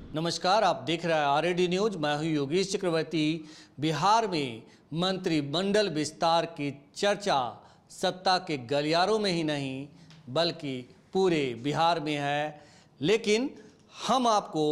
नमस्कार, आप देख रहे हैं आरएडी न्यूज। मैं हूं योगेश चक्रवर्ती। बिहार में मंत्रिमंडल विस्तार की चर्चा सत्ता के गलियारों में ही नहीं बल्कि पूरे बिहार में है। लेकिन हम आपको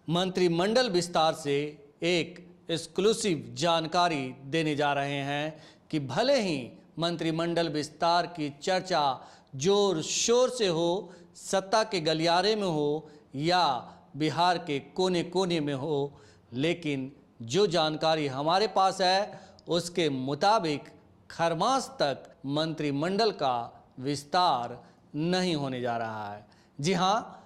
मंत्रिमंडल विस्तार से एक एक्सक्लूसिव जानकारी देने जा रहे हैं कि भले ही मंत्रिमंडल विस्तार की चर्चा जोर शोर से हो, सत्ता के गलियारे में हो या बिहार के कोने कोने में हो, लेकिन जो जानकारी हमारे पास है उसके मुताबिक खरमास तक मंत्रिमंडल का विस्तार नहीं होने जा रहा है। जी हाँ,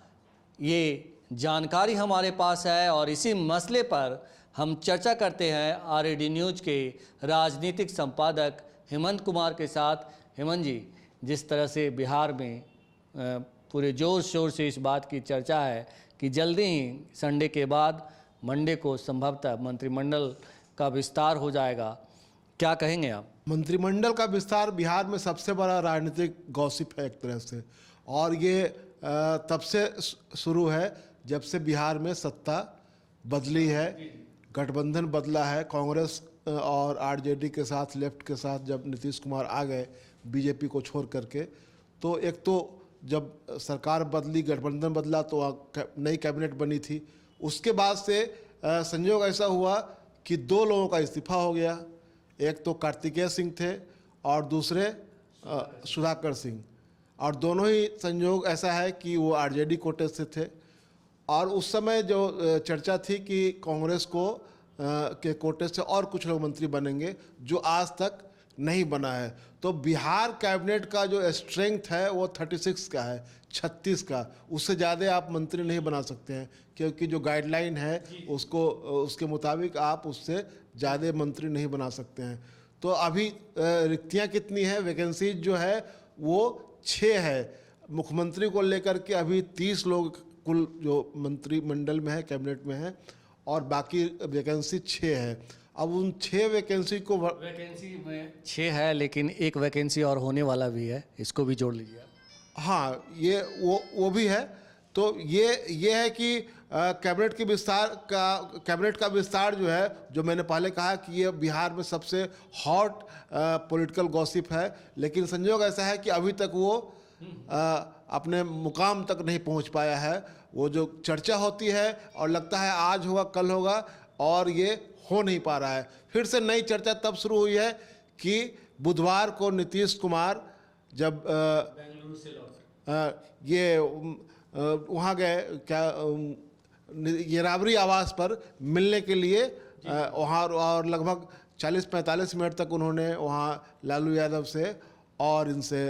ये जानकारी हमारे पास है और इसी मसले पर हम चर्चा करते हैं आरएडी न्यूज के राजनीतिक संपादक हेमंत कुमार के साथ। हेमंत जी, जिस तरह से बिहार में पूरे जोर शोर से इस बात की चर्चा है कि जल्दी ही संडे के बाद मंडे को संभवतः मंत्रिमंडल का विस्तार हो जाएगा, क्या कहेंगे आप? मंत्रिमंडल का विस्तार बिहार में सबसे बड़ा राजनीतिक गॉसिप है एक तरह से, और ये तब से शुरू है जब से बिहार में सत्ता बदली है, गठबंधन बदला है। कांग्रेस और आरजेडी के साथ, लेफ्ट के साथ जब नीतीश कुमार आ गए बीजेपी को छोड़ करके, तो एक तो जब सरकार बदली, गठबंधन बदला तो नई कैबिनेट बनी थी। उसके बाद से संयोग ऐसा हुआ कि दो लोगों का इस्तीफा हो गया। एक तो कार्तिकेय सिंह थे और दूसरे सुधाकर सिंह, और दोनों ही संयोग ऐसा है कि वो आरजेडी कोटे से थे। और उस समय जो चर्चा थी कि कांग्रेस को के कोटे से और कुछ लोग मंत्री बनेंगे, जो आज तक नहीं बना है। तो बिहार कैबिनेट का जो स्ट्रेंथ है वो 36 का है, 36 का। उससे ज़्यादा आप मंत्री नहीं बना सकते हैं, क्योंकि जो गाइडलाइन है उसके मुताबिक आप उससे ज़्यादा मंत्री नहीं बना सकते हैं। तो अभी रिक्तियाँ कितनी हैं? वैकेंसी जो है वो 6 है। मुख्यमंत्री को लेकर के अभी 30 लोग कुल जो मंत्रिमंडल में है, कैबिनेट में है, और बाकी वैकेंसी 6 है। अब उन 6 वैकेंसी को, वैकेंसी में 6 है लेकिन एक वैकेंसी और होने वाला भी है, इसको भी जोड़ लीजिए। हाँ, ये वो भी है। तो ये है कि कैबिनेट का विस्तार जो है, जो मैंने पहले कहा कि ये बिहार में सबसे हॉट पॉलिटिकल गॉसिप है। लेकिन संयोग ऐसा है कि अभी तक वो अपने मुकाम तक नहीं पहुंच पाया है। वो जो चर्चा होती है और लगता है आज होगा कल होगा, और ये हो नहीं पा रहा है। फिर से नई चर्चा तब शुरू हुई है कि बुधवार को नीतीश कुमार जब बेंगलुरु से ये वहाँ गए, क्या ये राबरी आवास पर मिलने के लिए वहाँ, और लगभग 40-45 मिनट तक उन्होंने वहाँ लालू यादव से और इनसे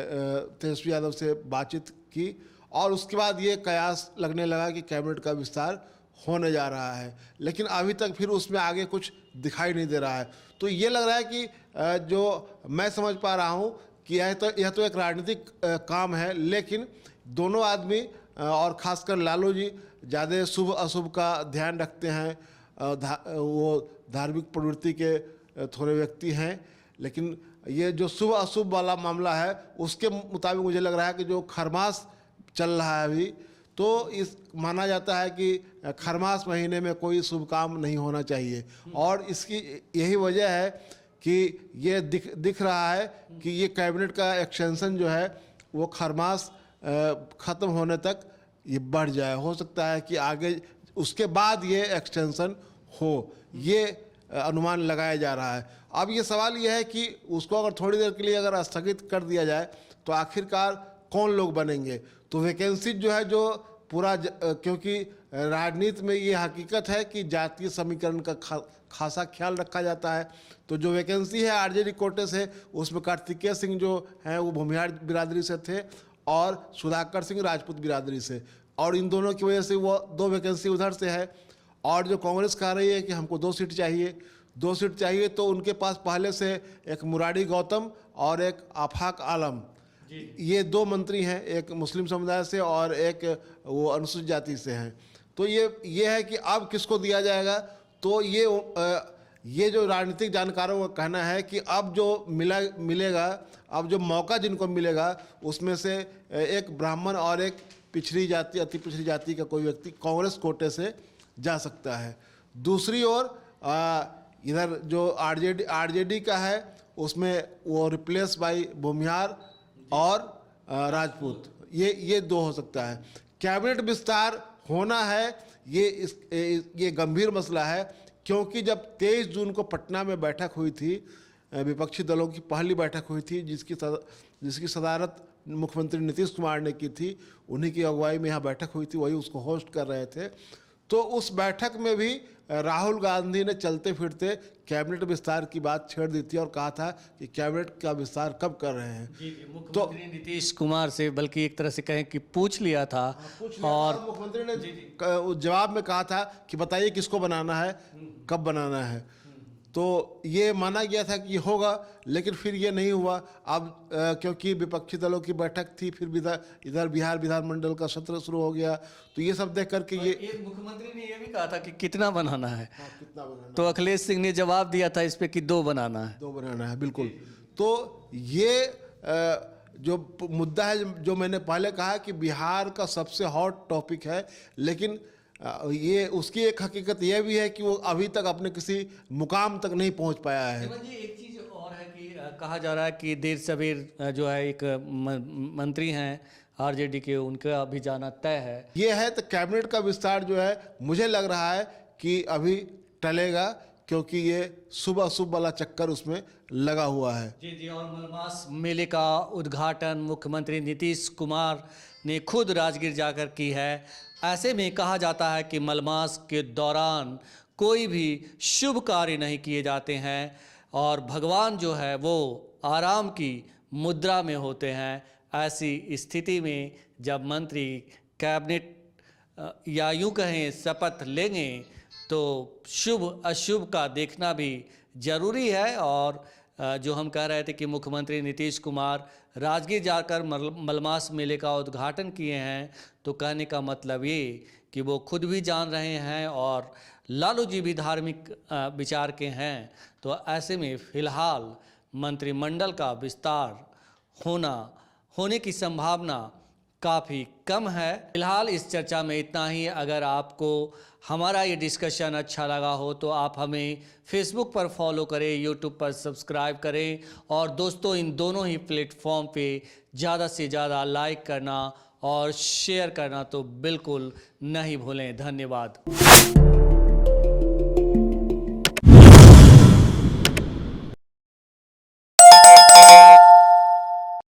तेजस्वी यादव से बातचीत की। और उसके बाद ये कयास लगने लगा कि कैबिनेट का विस्तार होने जा रहा है, लेकिन अभी तक फिर उसमें आगे कुछ दिखाई नहीं दे रहा है। तो ये लग रहा है कि जो मैं समझ पा रहा हूँ कि यह तो एक राजनीतिक काम है, लेकिन दोनों आदमी और ख़ासकर लालू जी ज़्यादा शुभ अशुभ का ध्यान रखते हैं। वो धार्मिक प्रवृत्ति के थोड़े व्यक्ति हैं, लेकिन ये जो शुभ अशुभ वाला मामला है उसके मुताबिक मुझे लग रहा है कि जो खरमास चल रहा है अभी, तो इस माना जाता है कि खरमास महीने में कोई शुभ काम नहीं होना चाहिए। और इसकी यही वजह है कि ये दिख रहा है कि ये कैबिनेट का एक्सटेंशन जो है वो खरमास ख़त्म होने तक ये बढ़ जाए। हो सकता है कि आगे उसके बाद ये एक्सटेंशन हो, ये अनुमान लगाया जा रहा है। अब ये सवाल ये है कि उसको अगर थोड़ी देर के लिए अगर स्थगित कर दिया जाए तो आखिरकार कौन लोग बनेंगे? तो वैकेंसी जो है, जो पूरा क्योंकि राजनीति में ये हकीकत है कि जातीय समीकरण का खासा ख्याल रखा जाता है। तो जो वैकेंसी है आरजेडी कोटे से, उसमें कार्तिकेय सिंह जो हैं वो भूमिहार बिरादरी से थे और सुधाकर सिंह राजपूत बिरादरी से, और इन दोनों की वजह से वो 2 वैकेंसी उधर से है। और जो कांग्रेस कह रही है कि हमको 2 सीट चाहिए, 2 सीट चाहिए, तो उनके पास पहले से एक मुरारी गौतम और एक आफाक आलम, ये 2 मंत्री हैं, एक मुस्लिम समुदाय से और एक वो अनुसूचित जाति से हैं। तो ये है कि अब किसको दिया जाएगा। तो ये जो राजनीतिक जानकारों का कहना है कि अब जो मिलेगा, अब जो मौका जिनको मिलेगा उसमें से एक ब्राह्मण और एक पिछड़ी जाति, अति पिछड़ी जाति का कोई व्यक्ति कांग्रेस कोटे से जा सकता है। दूसरी ओर इधर जो आरजेडी का है उसमें वो रिप्लेस बाई भूमिहार और राजपूत, ये दो हो सकता है। कैबिनेट विस्तार होना है, ये गंभीर मसला है, क्योंकि जब 23 जून को पटना में बैठक हुई थी, विपक्षी दलों की पहली बैठक हुई थी, जिसकी सदारत मुख्यमंत्री नीतीश कुमार ने की थी, उन्हीं की अगुवाई में यहाँ बैठक हुई थी, वही उसको होस्ट कर रहे थे। तो उस बैठक में भी राहुल गांधी ने चलते फिरते कैबिनेट विस्तार की बात छेड़ दी थी और कहा था कि कैबिनेट का विस्तार कब कर रहे हैं। मुख्यमंत्री नीतीश कुमार से बल्कि एक तरह से कहें कि पूछ लिया था, और मुख्यमंत्री ने जवाब में कहा था कि बताइए किसको बनाना है, कब बनाना है। तो ये माना गया था कि होगा, लेकिन फिर ये नहीं हुआ। अब क्योंकि विपक्षी दलों की बैठक थी, फिर इधर बिहार विधानमंडल का सत्र शुरू हो गया, तो ये सब देख करके ये मुख्यमंत्री ने ये भी कहा था कि कितना बनाना है, कितना बनाना, तो अखिलेश सिंह ने जवाब दिया था इस पे कि 2 बनाना है। 2 बनाना है, बिल्कुल। तो ये जो मुद्दा है, जो मैंने पहले कहा कि बिहार का सबसे हॉट टॉपिक है, लेकिन ये उसकी एक हकीकत यह भी है कि वो अभी तक अपने किसी मुकाम तक नहीं पहुंच पाया है। जी, एक चीज़ और है कि कहा जा रहा है कि देर सवेर जो है एक मंत्री हैं आरजेडी के, उनका अभी जाना तय है। ये है तो कैबिनेट का विस्तार जो है, मुझे लग रहा है कि अभी टलेगा, क्योंकि ये सुबह सुबह वाला चक्कर उसमें लगा हुआ है। जी, और मलमास मेले का उद्घाटन मुख्यमंत्री नीतीश कुमार ने खुद राजगीर जाकर की है। ऐसे में कहा जाता है कि मलमास के दौरान कोई भी शुभ कार्य नहीं किए जाते हैं, और भगवान जो है वो आराम की मुद्रा में होते हैं। ऐसी स्थिति में जब मंत्री कैबिनेट या यूँ कहें शपथ लेंगे, तो शुभ अशुभ का देखना भी जरूरी है। और जो हम कह रहे थे कि मुख्यमंत्री नीतीश कुमार राजगीर जाकर मलमास मेले का उद्घाटन किए हैं, तो कहने का मतलब ये कि वो खुद भी जान रहे हैं और लालू जी भी धार्मिक विचार के हैं। तो ऐसे में फिलहाल मंत्रिमंडल का विस्तार होने की संभावना काफ़ी कम है। फिलहाल इस चर्चा में इतना ही। अगर आपको हमारा ये डिस्कशन अच्छा लगा हो तो आप हमें फेसबुक पर फॉलो करें, यूट्यूब पर सब्सक्राइब करें, और दोस्तों इन दोनों ही प्लेटफॉर्म पे ज़्यादा से ज़्यादा लाइक करना और शेयर करना तो बिल्कुल नहीं भूलें। धन्यवाद।